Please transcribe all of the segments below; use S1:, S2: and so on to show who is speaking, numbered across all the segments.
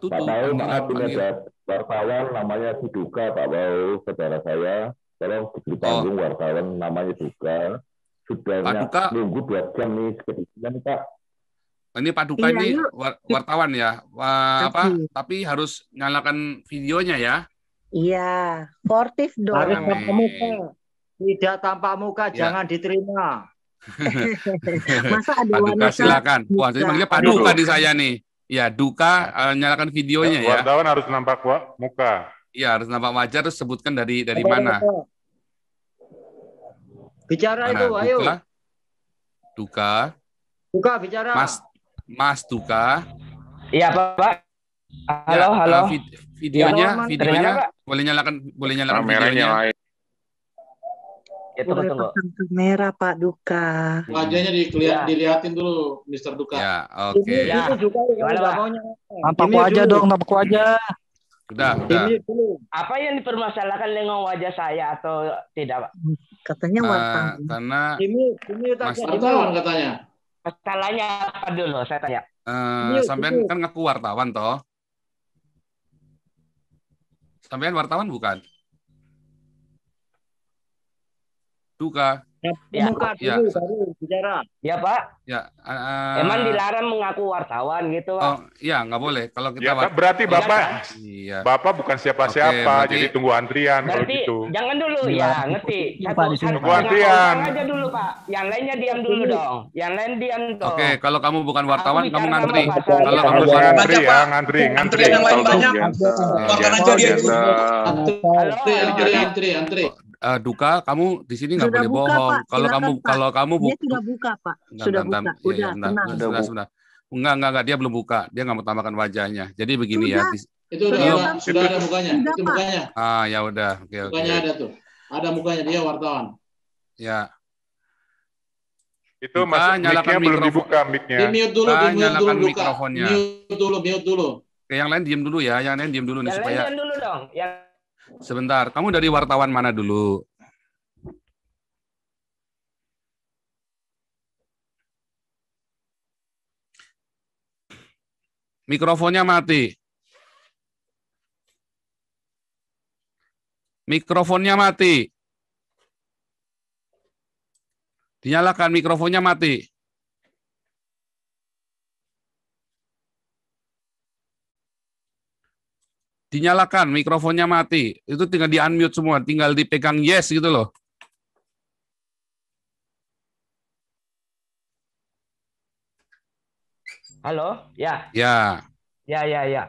S1: Pak
S2: Tutu,
S1: Pau, maaf ini
S2: panggil.
S1: ada wartawan namanya Duka, Pak Pau, saudara saya. Tolong diberi
S2: Oh,
S1: panggung wartawan namanya Duka.
S2: Pak
S1: Sudah
S2: Duka,
S1: nunggu 2 jam nih sepertinya Pak.
S2: ini Pak Duka
S3: Iya,
S2: ini
S3: yuk.
S2: wartawan ya. Apa?
S3: Kasih.
S2: Tapi harus nyalakan videonya ya.
S3: Iya, sportif
S4: Harus
S3: dong.
S4: tanpa muka.
S2: Nih.
S4: Tidak tanpa muka
S2: Ya.
S4: jangan diterima.
S3: Masa ada
S2: Pak Duka
S3: wanita
S2: silakan. Wah, jadi
S3: buka.
S2: manggilnya Pak Duka di saya nih. Ya, Duka nyalakan videonya ya.
S5: Wartawan harus nampak muka.
S2: Iya, harus nampak wajah terus sebutkan dari
S4: Apa,
S2: mana.
S4: apa? Bicara
S2: Mana?
S4: itu, ayo.
S2: Duka.
S4: Buka bicara.
S2: Mas Duka.
S6: Iya, Pak.
S2: Ya,
S6: Halo.
S2: videonya
S6: Terdengar, Pak?
S2: boleh nyalakan
S5: Kameranya
S2: videonya.
S5: lain.
S6: Ya,
S3: Boleh
S6: tunggu.
S3: pasang kamera Pak Duka.
S7: Wajahnya dilihatin dulu, Mr. Duka.
S2: Ya, oke.
S6: Ya.
S4: Itu juga kalau
S6: Gimana,
S4: nggak
S6: Pak?
S4: maunya.
S8: Nampak wajah dong, nampak wajah.
S2: Udah.
S4: Ini dulu.
S6: Apa yang dipermasalahkan dengan wajah saya atau tidak, Pak?
S3: Katanya wartawan.
S2: Karena
S4: Ini
S2: Mas
S4: tanya.
S7: Wartawan katanya.
S6: Masalahnya apa dulu saya tanya?
S2: sampean kan ngaku wartawan toh. Sampean wartawan bukan? Duka.
S6: Ya.
S4: Muka
S2: Ya.
S4: dulu baru bicara.
S6: Ya, Pak.
S2: Ya.
S6: Emang dilarang mengaku wartawan gitu, Pak?
S2: Oh, iya, nggak boleh. Kalau kita
S5: Ya, berarti Bapak
S2: Iya.
S5: Bapak bukan siapa-siapa,
S2: Oke, berarti-
S5: jadi tunggu antrian kalau
S6: Berarti
S5: gitu.
S6: jangan dulu
S8: Iya.
S6: ya, ngerti.
S8: Pak, di sini,
S6: Satu
S5: Pak. Gantian.
S6: orang aja dulu, Pak. Yang lainnya diam dulu dong. Yang lain diam dong.
S2: Oke, kalau kamu bukan wartawan,
S6: Aku
S2: kamu
S6: bicara
S2: ngantri.
S6: sama Pak Saryo.
S2: Kalau kamu
S5: Harus
S2: bukan
S5: ngantri
S9: Baca,
S5: ya,
S9: Pak.
S5: ngantri.
S9: Antrian yang lain banyak. Keluarkan aja dia itu.
S7: Antri.
S2: Duka, kamu di sini nggak
S3: Sudah
S2: boleh
S3: buka,
S2: bohong.
S3: Pak.
S2: Kalau
S3: Silakan,
S2: kamu
S3: Pak.
S2: kalau kamu
S3: Dia sudah buka Pak. Sudah buka. Udah, tenang.
S2: Sudah. Enggak, dia belum buka. Dia nggak mau tambahkan wajahnya. Jadi begini ya.
S7: Itu sudah ada mukanya.
S3: Sudah,
S7: Itu
S3: Pak.
S7: mukanya.
S2: Ya udah. Oke.
S7: Mukanya ada tuh. Ada mukanya dia wartawan.
S2: Ya.
S5: Itu
S2: Buka,
S5: masuk
S2: nyalakan
S5: mic-nya belum
S2: mikrofon.
S5: dibuka mic-nya.
S7: Di-mute dulu,
S2: nyalakan
S7: Duka.
S2: mikrofonnya.
S7: Mute dulu.
S2: Oke, yang lain diem dulu ya. Yang lain diem dulu nih
S6: Yang lain
S2: supaya
S6: diam dulu dong. Yang
S2: sebentar. Kamu dari wartawan mana dulu? Mikrofonnya mati. Mikrofonnya mati. Dinyalakan mikrofonnya mati. Dinyalakan mikrofonnya mati. Itu tinggal di-unmute semua, tinggal dipegang yes gitu loh.
S6: Halo? Ya.
S2: Ya.
S6: Ya.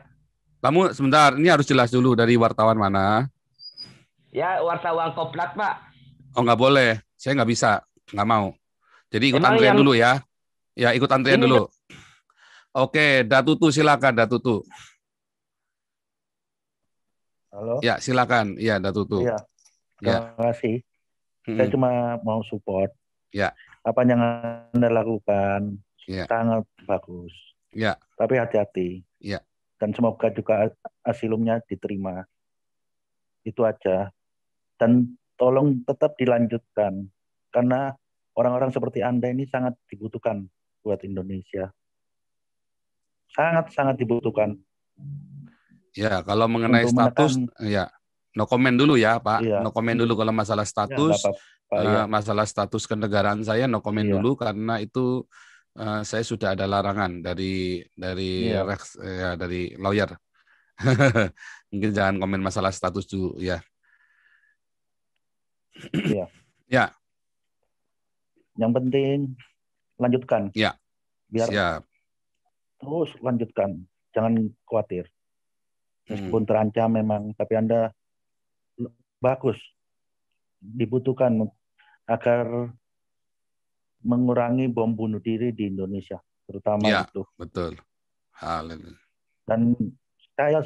S2: Kamu sebentar, ini harus jelas dulu dari wartawan mana.
S6: Ya, wartawan Koplat, Pak.
S2: Oh, nggak boleh. Saya nggak bisa. Nggak mau. Jadi ikut
S6: Emang
S2: antrian
S6: yang-
S2: dulu ya. Ya, ikut antrian
S6: Ini
S2: dulu. Oke, Datutu silakan, Datutu.
S8: Halo.
S2: Ya, silakan. Iya, Datutu.
S8: Iya.
S2: Ya.
S8: Terima kasih. Saya
S2: Mm-mm.
S8: cuma mau support.
S2: Ya.
S8: Apa yang Anda lakukan
S2: Ya.
S8: sangat bagus.
S2: Ya.
S8: Tapi hati-hati.
S2: Ya.
S8: Dan semoga juga asilumnya diterima. Itu aja. Dan tolong tetap dilanjutkan. Karena orang-orang seperti Anda ini sangat dibutuhkan buat Indonesia. Sangat-sangat dibutuhkan.
S2: Ya, kalau mengenai
S8: Untuk
S2: status,
S8: menekan-
S2: ya, no comment dulu ya, Pak.
S8: Iya.
S2: No comment dulu kalau masalah
S8: Ya,
S2: status.
S8: nggak apa-apa, ya.
S2: Masalah status kenegaraan saya no comment
S8: Iya.
S2: dulu karena itu saya sudah ada larangan dari
S8: Iya.
S2: dari lawyer. Mungkin jangan komen masalah status dulu ya.
S8: Iya.
S2: Ya,
S8: Yang penting lanjutkan.
S2: Ya.
S8: Biar
S2: siap.
S8: terus lanjutkan. Jangan khawatir. Meskipun terancam memang, tapi Anda bagus. Dibutuhkan agar mengurangi bom bunuh diri di Indonesia, terutama
S2: Ya,
S8: itu.
S2: betul. Haleluya.
S8: Dan saya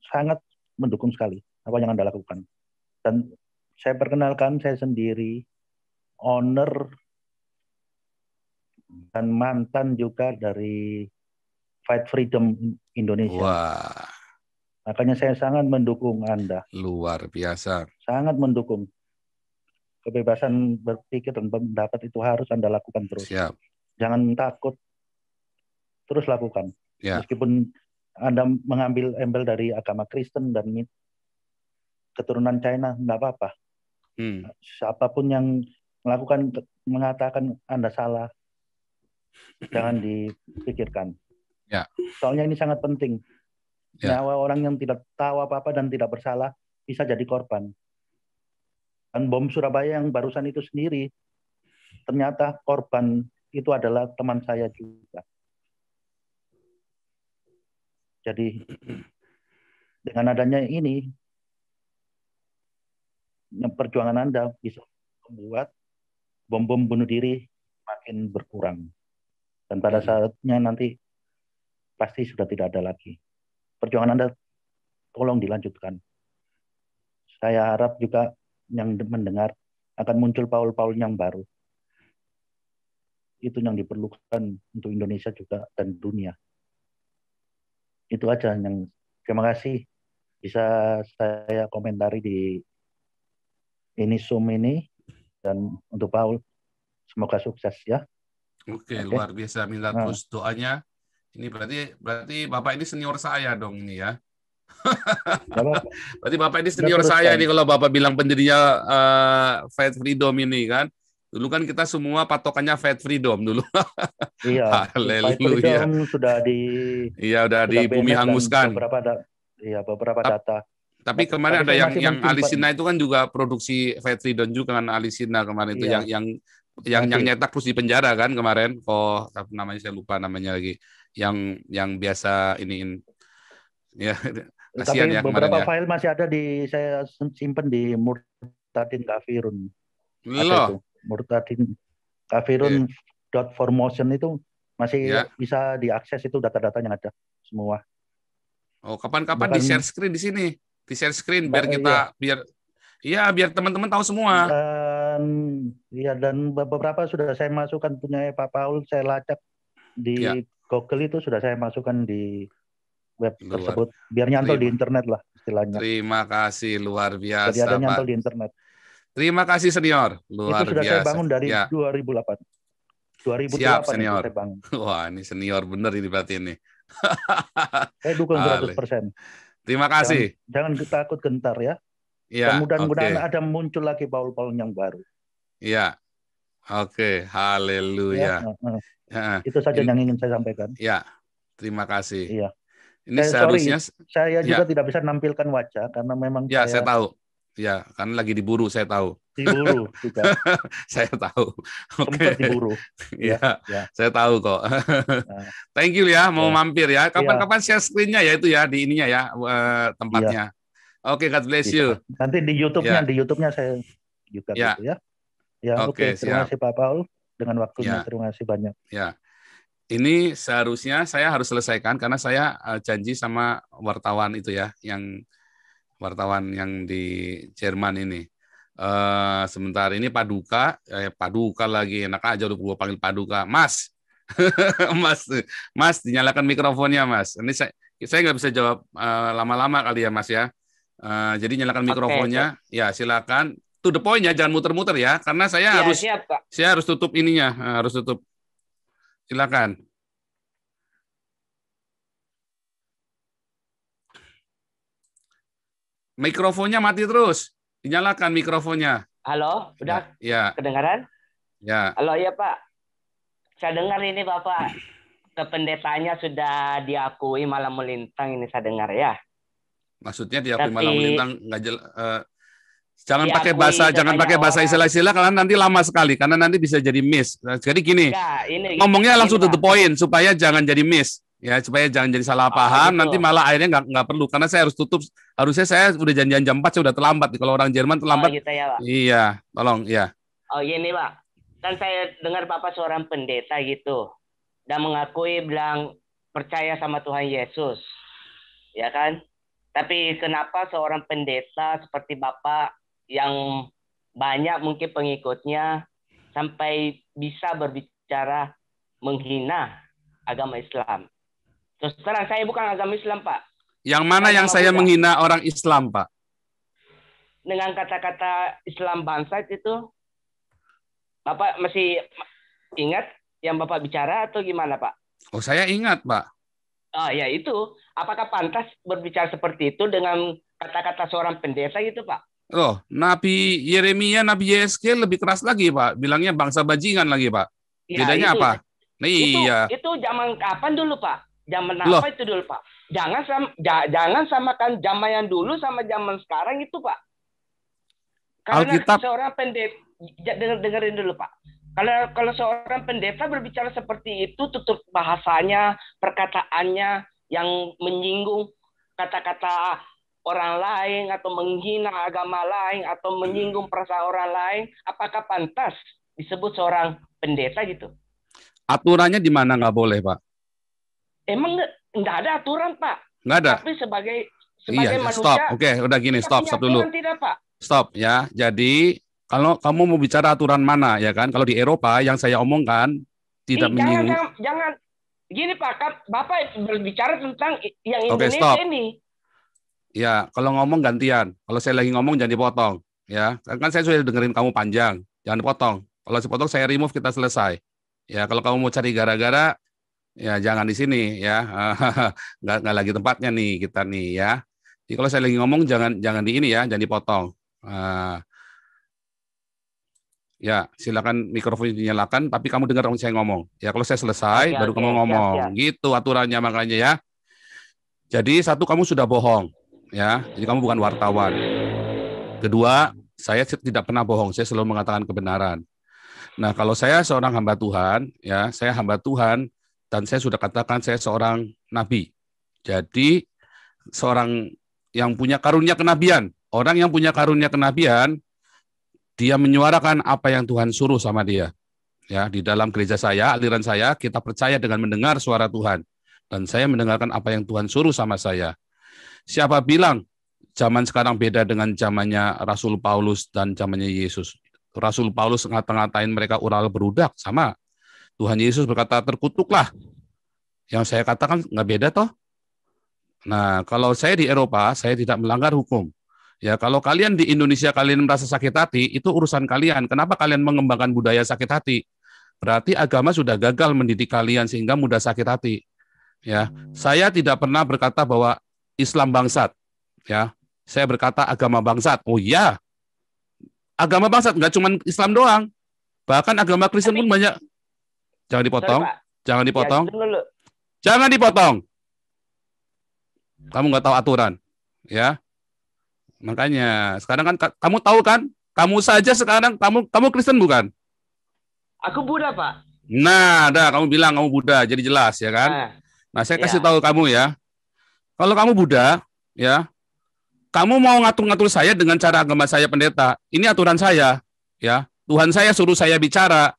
S8: sangat mendukung sekali apa yang Anda lakukan. Dan saya perkenalkan saya sendiri owner dan mantan juga dari Fight Freedom Indonesia.
S2: Wah,
S8: Makanya saya sangat mendukung Anda,
S2: luar biasa.
S8: sangat mendukung. Kebebasan berpikir dan pendapat itu harus Anda lakukan terus.
S2: Siap.
S8: Jangan takut, terus lakukan.
S2: Ya.
S8: Meskipun Anda mengambil embel dari agama Kristen dan keturunan China, nggak apa-apa. Siapapun yang mengatakan Anda salah, jangan dipikirkan.
S2: Ya.
S8: Soalnya ini sangat penting.
S2: Ya.
S8: Nyawa orang yang tidak tahu apa-apa dan tidak bersalah bisa jadi korban. Dan bom Surabaya yang barusan itu sendiri, ternyata korban itu adalah teman saya juga. Jadi dengan adanya ini, perjuangan Anda bisa membuat bom-bom bunuh diri makin berkurang. Dan pada saatnya nanti pasti sudah tidak ada lagi. Perjuangan Anda tolong dilanjutkan. Saya harap juga yang mendengar akan muncul Paul-Paul yang baru. Itu yang diperlukan untuk Indonesia juga dan dunia. Itu aja yang terima kasih bisa saya komentari di ini Zoom ini, dan untuk Paul semoga sukses ya.
S2: Oke. Luar biasa, minta terus doanya. Ini berarti Bapak ini senior saya dong ini ya. Berarti Bapak ini senior saya ini kalau Bapak bilang pendirinya Faith Freedom ini kan. Dulu kan kita semua patokannya Faith Freedom dulu.
S8: Iya.
S2: Haleluya.
S8: Sudah di
S2: udah di bumi hanguskan.
S8: Beberapa data.
S2: Tapi kemarin ada yang Alisina itu kan juga produksi Faith Freedom juga kan, Alisina kemarin itu yang nyetak terus di penjara kan kemarin. Oh, namanya saya lupa namanya lagi. Yang biasa iniin. Ya, kasihan ya kemarin.
S8: Beberapa file masih ada saya simpen di Murtadin Kafirun.
S2: Loh.
S8: Murtadin Kafirun.formotion itu masih bisa diakses, itu data-datanya ada semua.
S2: Oh, kapan-kapan di-share screen di sini. Di-share screen biar kita biar teman-teman tahu semua.
S8: Dan beberapa sudah saya masukkan punya Pak Paul, saya lacak di Google itu sudah saya masukkan di web tersebut biar nyantol di internet lah istilahnya.
S2: Terima kasih, luar biasa.
S8: Jadi ada nyantol di internet.
S2: Terima kasih senior, luar
S8: itu sudah
S2: biasa.
S8: Saya bangun dari 2008. 2008
S2: Siap senior.
S8: Saya bangun.
S2: Wah, ini senior bener ini berarti ini.
S8: Saya dukung 100%.
S2: Terima kasih.
S8: Jangan takut gentar ya.
S2: Ya.
S8: Mudah-mudahan ada muncul lagi Paul-Paul yang baru.
S2: Iya. Oke, haleluya.
S8: Itu saja yang ingin saya sampaikan.
S2: Ya, terima kasih.
S8: Iya.
S2: Ini seharusnya
S8: saya juga tidak bisa menampilkan wajah karena memang
S2: saya tahu. Ya, karena lagi diburu, saya tahu.
S8: Diburu juga.
S2: Saya tahu.
S8: Sempat diburu.
S2: Ya, saya tahu kok. Thank you ya, mau mampir ya. Kapan-kapan share screen-nya ya itu ya, di ininya ya, tempatnya. Oke, God bless you.
S8: Nanti di YouTube-nya saya juga gitu ya. Ya, oke. Terima kasih Pak Paul dengan waktunya. Terima kasih banyak.
S2: Ya. Ini seharusnya saya harus selesaikan karena saya janji sama wartawan itu ya, wartawan yang di Jerman ini. Sebentar ini Paduka lagi, enak aja udah gue panggil Paduka, Mas. Mas dinyalakan mikrofonnya Mas. Ini saya nggak bisa jawab lama-lama kali ya Mas ya. Jadi nyalakan mikrofonnya, ya silakan. To the point ya, jangan muter-muter ya, karena saya harus tutup ininya, harus tutup. Silakan. Mikrofonnya mati terus. Dinyalakan mikrofonnya.
S6: Halo, udah
S2: ya.
S6: Kedengaran?
S2: Ya.
S6: Halo, ya Pak. Saya dengar ini Bapak, kependetaannya sudah diakui malam melintang ini saya dengar ya.
S2: Maksudnya diakui malam melintang nggak jelas. Jangan pakai bahasa istilah-istilah karena nanti lama sekali, karena nanti bisa jadi miss. Jadi gini, ngomongnya langsung to the point supaya jangan jadi miss. Ya, supaya jangan jadi salah paham, gitu. Nanti malah akhirnya nggak perlu, karena saya harus tutup. Harusnya saya udah janjian jam 4, saya udah terlambat. Kalau orang Jerman terlambat.
S6: Gitu ya, Pak.
S2: Iya, tolong, ya.
S6: Oh, gini, Pak. Kan saya dengar Bapak seorang pendeta gitu. Dan mengakui bilang percaya sama Tuhan Yesus. Ya kan? Tapi kenapa seorang pendeta seperti Bapak yang banyak mungkin pengikutnya sampai bisa berbicara menghina agama Islam? Terus terang saya bukan agama Islam, Pak.
S2: Yang mana yang saya menghina orang Islam, Pak?
S6: Dengan kata-kata Islam bangsa itu, Bapak masih ingat yang Bapak bicara atau gimana, Pak?
S2: Oh, saya ingat, Pak.
S6: Ya itu. Apakah pantas berbicara seperti itu dengan kata-kata seorang pendeta gitu, Pak?
S2: Oh, Nabi Yeremia, Nabi Yeskel lebih keras lagi, Pak. Bilangnya bangsa bajingan lagi, Pak.
S6: Ya,
S2: Bedanya
S6: itu,
S2: apa? Nah, iya.
S6: Itu zaman kapan dulu, Pak? Zaman
S2: Loh.
S6: apa itu dulu, Pak? Jangan samakan zaman yang dulu sama zaman sekarang itu, Pak. Karena
S2: Alkitab.
S6: seorang pendeta, dengerin dulu, Pak. Kalau seorang pendeta berbicara seperti itu, tutur bahasanya, perkataannya yang menyinggung kata-kata orang lain atau menghina agama lain atau menyinggung perasaan orang lain, apakah pantas disebut seorang pendeta gitu?
S2: Aturannya di mana nggak boleh, Pak?
S6: Emang nggak ada aturan, Pak.
S2: Nggak ada.
S6: Tapi sebagai
S2: manusia.
S6: Stop.
S2: Oke, udah gini, stop dulu.
S6: Tidak, Pak.
S2: Stop ya. Jadi kalau kamu mau bicara aturan mana, ya kan? Kalau di Eropa yang saya omongkan tidak menyinggung.
S6: Jangan. Gini, Pak, Bapak berbicara tentang yang Indonesia
S2: stop.
S6: ini.
S2: Ya, kalau ngomong gantian. Kalau saya lagi ngomong jangan dipotong. Ya, kan saya sudah dengerin kamu panjang. Jangan dipotong. Kalau dipotong saya remove, kita selesai. Ya, kalau kamu mau cari gara-gara, ya jangan di sini ya. nggak lagi tempatnya nih kita nih ya. Jadi kalau saya lagi ngomong jangan di ini ya, jangan dipotong. Ya, silakan mikrofon dinyalakan, tapi kamu dengar saya ngomong. Ya, kalau saya selesai, baru kamu ngomong. Siap. Gitu aturannya makanya ya. Jadi satu, kamu sudah bohong, ya. Jadi kamu bukan wartawan. Kedua, saya tidak pernah bohong. Saya selalu mengatakan kebenaran. Nah, kalau saya seorang hamba Tuhan, ya, saya hamba Tuhan, dan saya sudah katakan saya seorang nabi. Jadi seorang yang punya karunia kenabian, orang yang punya karunia kenabian, dia menyuarakan apa yang Tuhan suruh sama dia. Ya, di dalam gereja saya, aliran saya, kita percaya dengan mendengar suara Tuhan. Dan saya mendengarkan apa yang Tuhan suruh sama saya. Siapa bilang zaman sekarang beda dengan zamannya Rasul Paulus dan zamannya Yesus? Rasul Paulus ngata-ngatain mereka ural berudak, sama. Tuhan Yesus berkata, terkutuklah. Yang saya katakan nggak beda toh. Nah, kalau saya di Eropa, saya tidak melanggar hukum. Ya, kalau kalian di Indonesia kalian merasa sakit hati, itu urusan kalian. Kenapa kalian mengembangkan budaya sakit hati? Berarti agama sudah gagal mendidik kalian sehingga mudah sakit hati. Ya, saya tidak pernah berkata bahwa Islam bangsat. Ya, saya berkata agama bangsat. Oh iya, agama bangsat nggak cuma Islam doang. Bahkan agama Kristen pun banyak. Jangan dipotong. Jangan dipotong. Jangan dipotong. Kamu nggak tahu aturan. Ya. Makanya sekarang kan kamu tahu kan, kamu saja sekarang kamu Kristen bukan?
S6: Aku Buddha, Pak.
S2: Nah, kamu bilang kamu Buddha, jadi jelas ya kan? Nah, saya kasih tahu kamu ya. Kalau kamu Buddha, ya, kamu mau ngatur-ngatur saya dengan cara agama saya pendeta. Ini aturan saya, ya. Tuhan saya suruh saya bicara.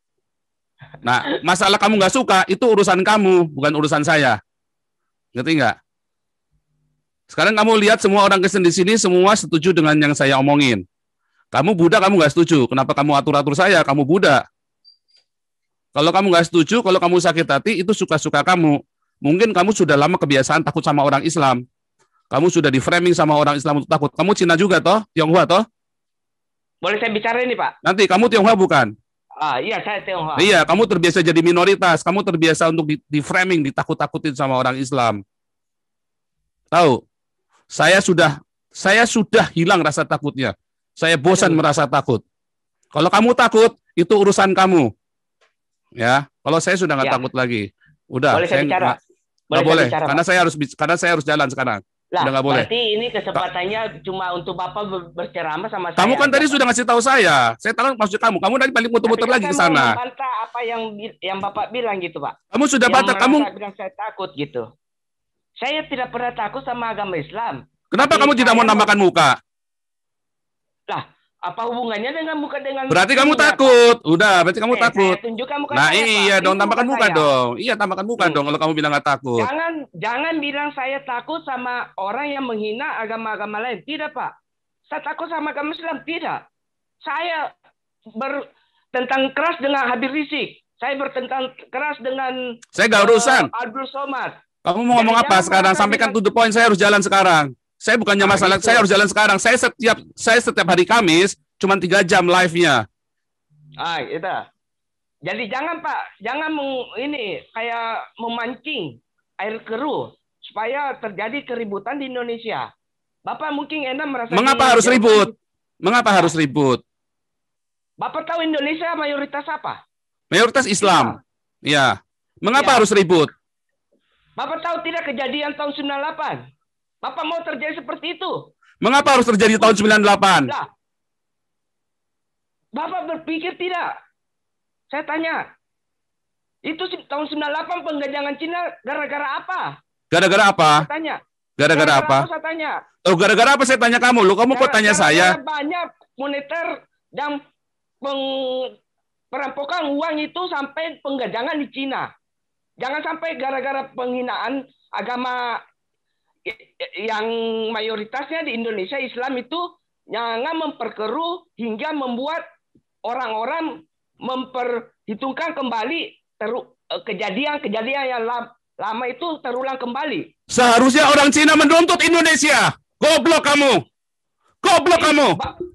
S2: Nah, masalah kamu nggak suka itu urusan kamu, bukan urusan saya. Ngerti nggak? Sekarang kamu lihat semua orang Kristen di sini semua setuju dengan yang saya omongin. Kamu Buddha, kamu nggak setuju. Kenapa kamu atur-atur saya? Kamu Buddha. Kalau kamu nggak setuju, kalau kamu sakit hati, itu suka-suka kamu. Mungkin kamu sudah lama kebiasaan takut sama orang Islam. Kamu sudah di-framing sama orang Islam untuk takut. Kamu Cina juga toh? Tionghoa toh?
S6: Boleh saya bicara ini, Pak?
S2: Nanti, kamu Tionghoa bukan?
S6: Iya, saya Tionghoa.
S2: Iya, kamu terbiasa jadi minoritas. Kamu terbiasa untuk di-framing, ditakut-takutin sama orang Islam. Tahu? Saya sudah hilang rasa takutnya. Saya bosan merasa takut. Kalau kamu takut, itu urusan kamu. Ya, kalau saya sudah nggak takut lagi. Udah,
S6: boleh saya bicara?
S2: Nggak boleh, bicara, karena saya harus jalan sekarang.
S6: Lah,
S2: udah nggak boleh.
S6: Berarti ini kesempatannya cuma untuk Bapak berceramah sama saya.
S2: Kamu kan tadi sudah ngasih tahu saya. Saya tahu maksud kamu. Kamu tadi balik muter-muter lagi ke sana.
S6: Saya membantah apa yang Bapak bilang gitu, Pak.
S2: Kamu sudah bantah, kamu
S6: bilang saya takut gitu. Saya tidak pernah takut sama agama Islam.
S2: Kenapa kamu tidak mau nampakkan muka?
S6: Lah, apa hubungannya dengan muka dengan...
S2: Berarti kamu takut. Udah, berarti kamu takut.
S6: Saya tunjukkan muka
S2: nah
S6: saya,
S2: iya
S6: Pak.
S2: dong, tampakkan muka dong. Iya, tampakkan muka dong kalau kamu bilang nggak takut.
S6: Jangan bilang saya takut sama orang yang menghina agama-agama lain. Tidak, Pak. Saya takut sama agama Islam. Tidak. Saya bertentang keras dengan Habib Rizik. Saya bertentang keras dengan... Saya
S2: nggak urusan.
S6: Abdul Somad.
S2: Kamu mau ngomong apa sekarang? Sampaikan to the point. Saya harus jalan sekarang. Saya bukannya masalah, saya harus jalan sekarang. Saya setiap hari Kamis cuma 3 jam live-nya.
S6: Itu. Jadi jangan, Pak, jangan ini kayak memancing air keruh. supaya terjadi keributan di Indonesia. Bapak mungkin enak merasa...
S2: Mengapa harus ribut? Mengapa harus ribut?
S6: Bapak tahu Indonesia mayoritas apa?
S2: Mayoritas Islam. Ya. Mengapa harus ribut?
S6: Bapak tahu tidak kejadian tahun 98? Bapak mau terjadi seperti itu?
S2: Mengapa harus terjadi tahun 98?
S6: Nah, Bapak berpikir tidak? Saya tanya. Itu tahun 98 penjajahan Cina gara-gara apa?
S2: Gara-gara apa?
S6: Saya tanya.
S2: Gara-gara apa?
S6: Saya tanya.
S2: Oh, gara-gara apa saya tanya kamu? Lu kamu kok tanya saya?
S6: Banyak moneter dan perampokan uang itu sampai penjajahan di Cina. Jangan sampai gara-gara penghinaan agama yang mayoritasnya di Indonesia Islam itu jangan memperkeruh hingga membuat orang-orang memperhitungkan kembali kejadian-kejadian yang lama itu terulang kembali.
S2: Seharusnya orang Cina menuntut Indonesia. Goblok kamu. Goblok kamu.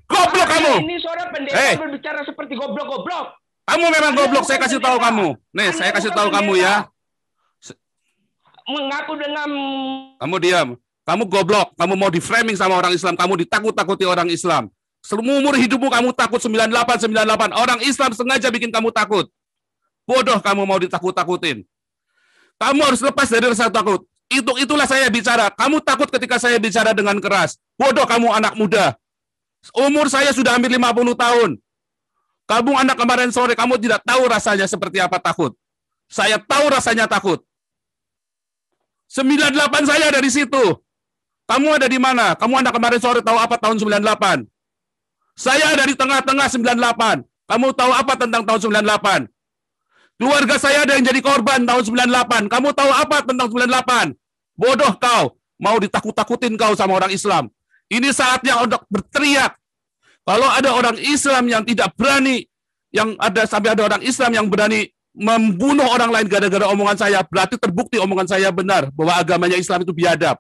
S2: Goblok kamu.
S6: Ini suara pendeta berbicara seperti goblok-goblok.
S2: Kamu memang goblok, saya kasih tahu kamu. Nih, saya kasih tahu kamu ya.
S6: Mengaku dengan...
S2: Kamu diam. Kamu goblok. Kamu mau di-framing sama orang Islam. Kamu ditakut-takuti orang Islam. Seumur hidupmu kamu takut 98. Orang Islam sengaja bikin kamu takut. Bodoh kamu mau ditakut-takutin. Kamu harus lepas dari rasa takut. Itulah saya bicara. Kamu takut ketika saya bicara dengan keras. Bodoh kamu anak muda. Umur saya sudah hampir 50 tahun. Kamu anak kemarin sore, kamu tidak tahu rasanya seperti apa takut. Saya tahu rasanya takut. 98 saya dari situ. Kamu ada di mana? Kamu anak kemarin sore tahu apa tahun 98? Saya dari tengah-tengah 98. Kamu tahu apa tentang tahun 98? Keluarga saya ada yang jadi korban tahun 98. Kamu tahu apa tentang 98? Bodoh kau. Mau ditakut-takutin kau sama orang Islam. Ini saatnya untuk berteriak. Kalau ada orang Islam yang tidak berani, sampai ada orang Islam yang berani membunuh orang lain gara-gara omongan saya, berarti terbukti omongan saya benar bahwa agamanya Islam itu biadab.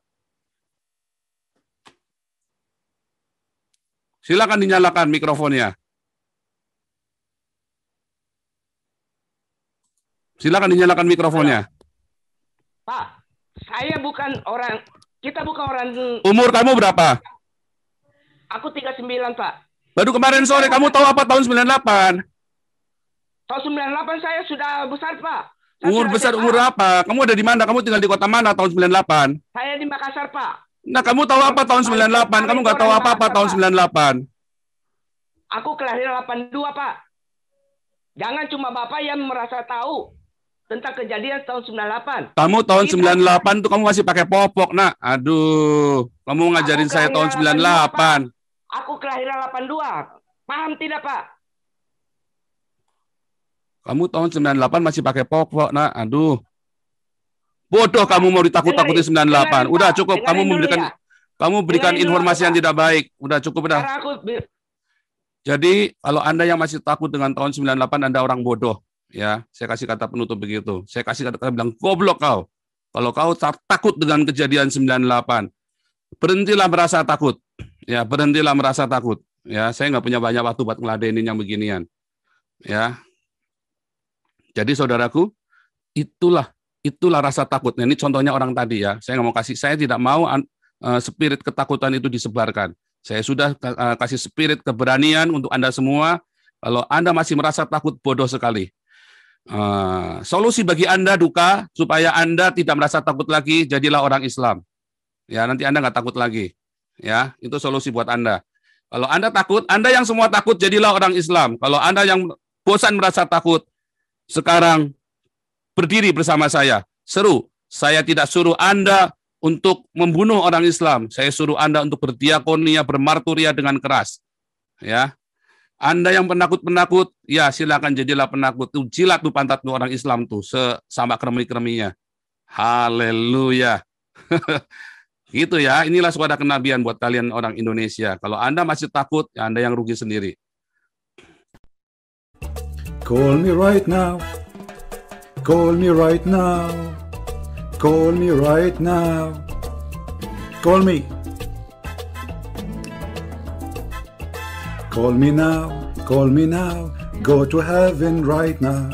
S2: Silakan dinyalakan mikrofonnya. Silakan dinyalakan mikrofonnya.
S6: Pak, saya bukan orang, kita bukan orang...
S2: Umur kamu berapa?
S6: Aku 39, Pak.
S2: Baru kemarin sore, kamu tahu apa tahun 98?
S6: Tahun 98 saya sudah besar, Pak.
S2: Umur besar, umur apa? Kamu ada di mana? Kamu tinggal di kota mana tahun 98?
S6: Saya di Makassar, Pak.
S2: Nah, kamu tahu apa tahun 98? Kamu nggak tahu apa-apa tahun 98.
S6: Aku kelahiran 82, Pak. Jangan cuma Bapak yang merasa tahu tentang kejadian tahun 98.
S2: Kamu tahun 98 tuh kamu masih pakai popok, nak. Aduh, kamu ngajarin saya tahun 98.
S6: Aku kelahiran 82. Paham tidak, Pak?
S2: Kamu tahun 98 masih pakai popok, nak. Aduh. Bodoh kamu mau ditakut-takuti 98. Udah cukup, kamu berikan informasi yang tidak baik. Udah cukup udah. Jadi, kalau Anda yang masih takut dengan tahun 98, Anda orang bodoh. Ya, saya kasih kata penutup begitu. Saya kasih kata bilang goblok kau. Kalau kau takut dengan kejadian 98, berhentilah merasa takut. Ya, berhentilah merasa takut. Ya, saya nggak punya banyak waktu buat ngeladenin yang beginian. Ya. Jadi saudaraku, itulah rasa takut. Nah, ini contohnya orang tadi ya. Saya tidak mau spirit ketakutan itu disebarkan. Saya sudah kasih spirit keberanian untuk Anda semua. Kalau Anda masih merasa takut, bodoh sekali. Solusi bagi Anda duka supaya Anda tidak merasa takut lagi, jadilah orang Islam. Ya, nanti Anda nggak takut lagi. Ya, itu solusi buat Anda. Kalau Anda takut, Anda yang semua takut, jadilah orang Islam. Kalau Anda yang bosan merasa takut, sekarang berdiri bersama saya. Seru. Saya tidak suruh Anda untuk membunuh orang Islam. Saya suruh Anda untuk berdiakonia, bermarturia dengan keras. Ya. Anda yang penakut-penakut, ya silakan jadilah penakut. Tuh jilat tuh pantat tuh orang Islam tuh sama kremi-kreminya. Haleluya. Gitu ya. Inilah suara kenabian buat kalian orang Indonesia. Kalau Anda masih takut, ya Anda yang rugi sendiri.
S10: Call me right now. Call me right now. Call me right now. Call me. Call me now. Call me now. Go to heaven right now.